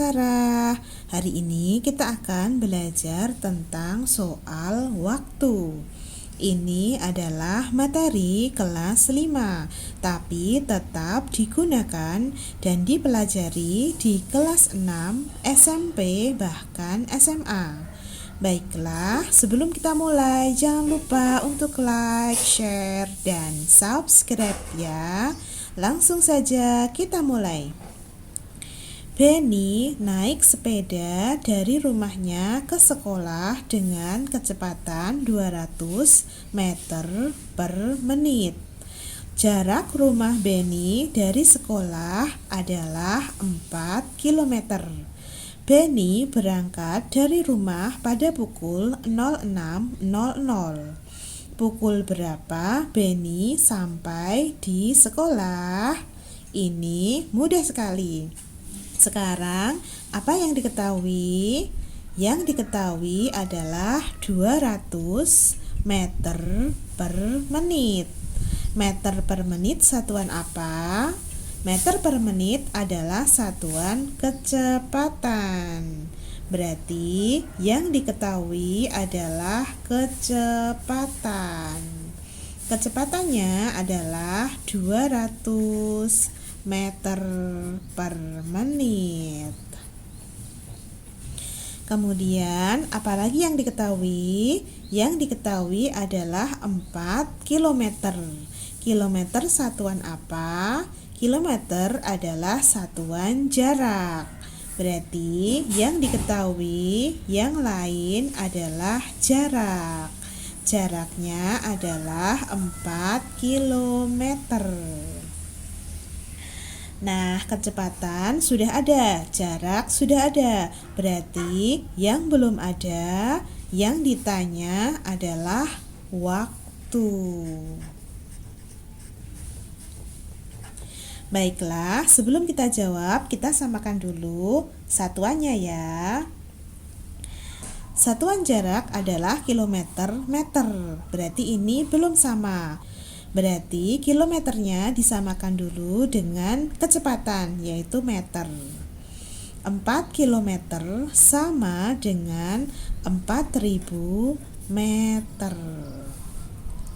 Sarah. Hari ini kita akan belajar tentang soal waktu. Ini adalah materi kelas 5, tapi tetap digunakan dan dipelajari di kelas 6, SMP, bahkan SMA. Baiklah, sebelum kita mulai, jangan lupa untuk like, share, dan subscribe ya. Langsung saja kita mulai. Benny naik sepeda dari rumahnya ke sekolah dengan kecepatan 200 meter per menit. Jarak rumah Benny dari sekolah adalah 4 km. Benny berangkat dari rumah pada pukul 06.00. Pukul berapa Benny sampai di sekolah? Ini mudah sekali. Sekarang, apa yang diketahui? Yang diketahui adalah 200 meter per menit. Meter per menit satuan apa? Meter per menit adalah satuan kecepatan. Berarti yang diketahui adalah kecepatan. Kecepatannya adalah 200 meter per menit. Kemudian, apalagi yang diketahui? Yang diketahui adalah 4 km. Kilometer satuan apa? Kilometer adalah satuan jarak. Berarti yang diketahui yang lain adalah jarak. Jaraknya adalah 4 km. Nah, kecepatan sudah ada, jarak sudah ada. Berarti yang belum ada, yang ditanya adalah waktu. Baiklah, sebelum kita jawab, kita samakan dulu satuannya ya. Satuan jarak adalah kilometer, meter. Berarti ini belum sama. Berarti kilometernya disamakan dulu dengan kecepatan, yaitu meter. 4 km sama dengan 4.000 meter.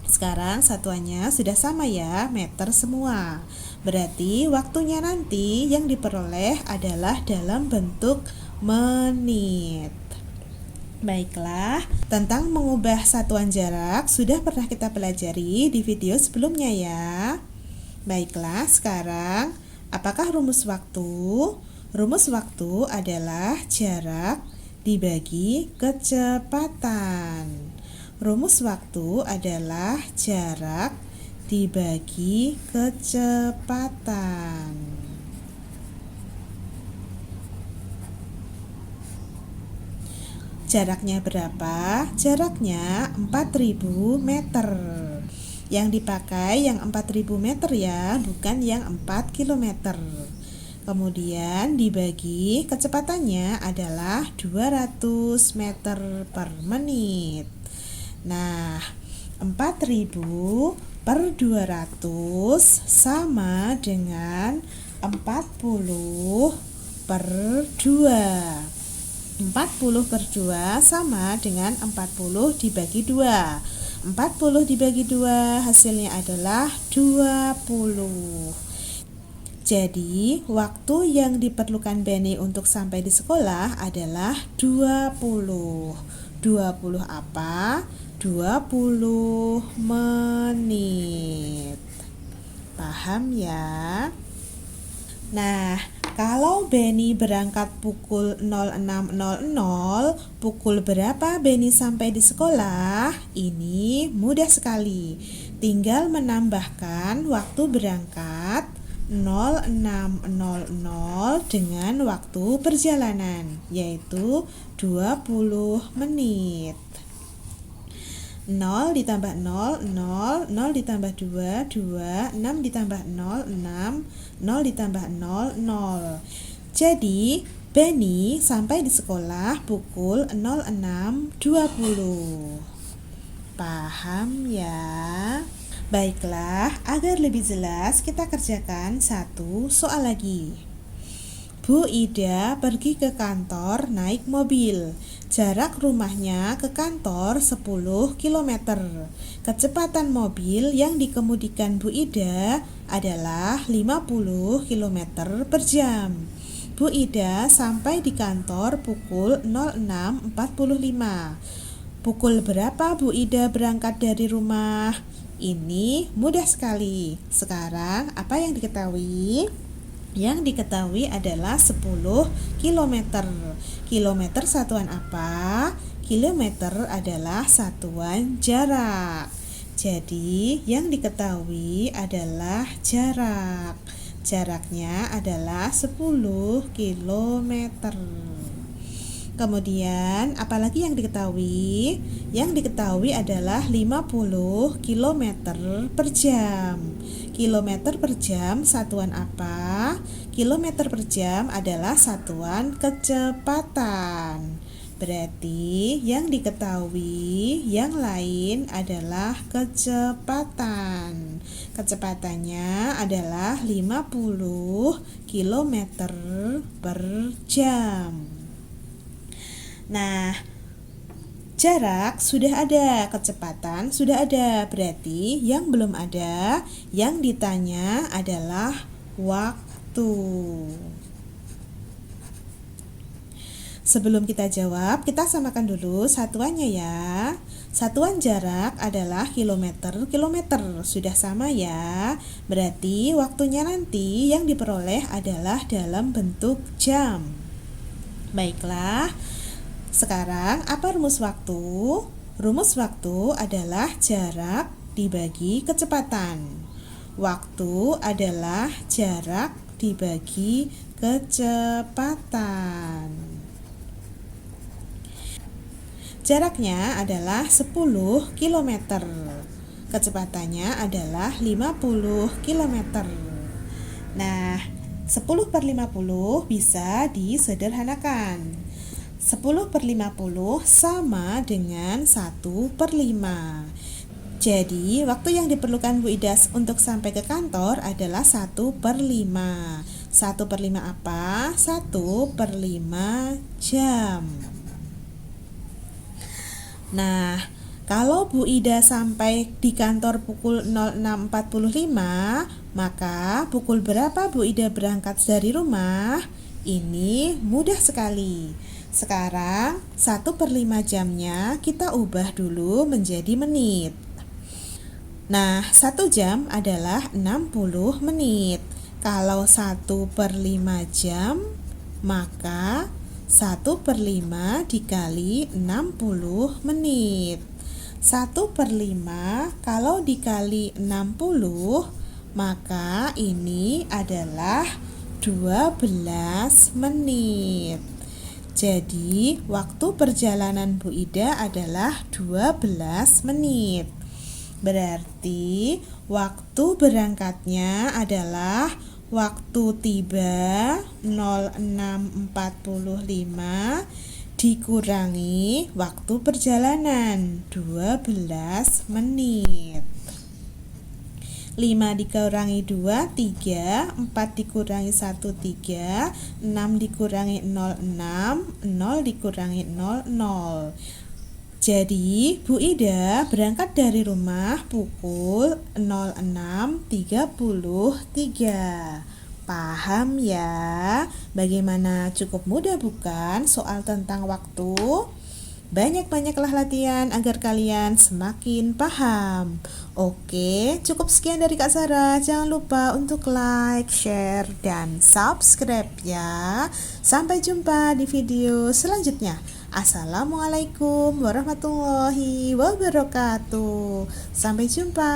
Sekarang satuannya sudah sama ya, meter semua. Berarti waktunya nanti yang diperoleh adalah dalam bentuk menit. Baiklah, tentang mengubah satuan jarak sudah pernah kita pelajari di video sebelumnya ya. Baiklah, sekarang apakah rumus waktu? Rumus waktu adalah jarak dibagi kecepatan. Rumus waktu adalah jarak dibagi kecepatan. Jaraknya berapa? Jaraknya 4.000 meter. Yang dipakai yang 4.000 meter ya, bukan yang 4 km. Kemudian dibagi kecepatannya adalah 200 meter per menit. Nah, 4.000 per 200 sama dengan 40 per 2. 40 per 2 sama dengan 40 dibagi 2. 40 dibagi 2 hasilnya adalah 20. Jadi, waktu yang diperlukan Benny untuk sampai di sekolah adalah 20. 20 apa? 20 menit. Paham ya? Nah, kalau Benny berangkat pukul 06.00, pukul berapa Benny sampai di sekolah? Ini mudah sekali. Tinggal menambahkan waktu berangkat 06.00 dengan waktu perjalanan, yaitu 20 menit. 0 ditambah 0, 0, 0 ditambah 2, 2, 6 ditambah 0, 6, 0 ditambah 0, 0. Jadi, Benny sampai di sekolah pukul 06.20. Paham ya? Baiklah, agar lebih jelas kita kerjakan satu soal lagi. Bu Ida pergi ke kantor naik mobil. Jarak rumahnya ke kantor 10 km. Kecepatan mobil yang dikemudikan Bu Ida adalah 50 km per jam. Bu Ida sampai di kantor pukul 06.45. Pukul berapa Bu Ida berangkat dari rumah? Ini mudah sekali. Sekarang apa yang diketahui? Yang diketahui adalah 10 km. Kilometer satuan apa? Kilometer adalah satuan jarak. Jadi yang diketahui adalah jarak. Jaraknya adalah 10 km. Kemudian apalagi yang diketahui? Yang diketahui adalah 50 km per jam. Kilometer per jam satuan apa? Kilometer per jam adalah satuan kecepatan. Berarti yang diketahui yang lain adalah kecepatan. Kecepatannya adalah 50 km per jam. Nah, jarak sudah ada, kecepatan sudah ada. Berarti yang belum ada, yang ditanya adalah waktu. Sebelum kita jawab, kita samakan dulu satuannya ya. Satuan jarak adalah kilometer. Sudah sama ya. Berarti waktunya nanti yang diperoleh adalah dalam bentuk jam. Baiklah. Sekarang apa rumus waktu? Rumus waktu adalah jarak dibagi kecepatan. Waktu adalah jarak dibagi kecepatan. Jaraknya adalah 10 km. Kecepatannya adalah 50 km. Nah, 10 per 50 bisa disederhanakan. 10 per 50 sama dengan 1 per 5. Jadi, waktu yang diperlukan Bu Ida untuk sampai ke kantor adalah 1 per 5. 1 per 5 apa? 1 per 5 jam. Nah, kalau Bu Ida sampai di kantor pukul 06.45, maka pukul berapa Bu Ida berangkat dari rumah? Ini mudah sekali. Sekarang 1 per 5 jamnya kita ubah dulu menjadi menit. Nah, 1 jam adalah 60 menit. Kalau 1 per 5 jam, maka 1 per 5 dikali 60 menit. 1 per 5 kalau dikali 60, maka ini adalah 12 menit. Jadi, waktu perjalanan Bu Ida adalah 12 menit. Berarti, waktu berangkatnya adalah waktu tiba 06.45 dikurangi waktu perjalanan 12 menit. 5 dikurangi 2, 3, 4 dikurangi 1, 3, 6 dikurangi 0, 6, 0 dikurangi 0, 0. Jadi, Bu Ida berangkat dari rumah pukul 06.33. Paham ya? Bagaimana, cukup mudah bukan soal tentang waktu? Banyak-banyaklah latihan agar kalian semakin paham. Oke, cukup sekian dari Kak Sarah. Jangan lupa untuk like, share, dan subscribe ya. Sampai jumpa di video selanjutnya. Assalamualaikum warahmatullahi wabarakatuh. Sampai jumpa.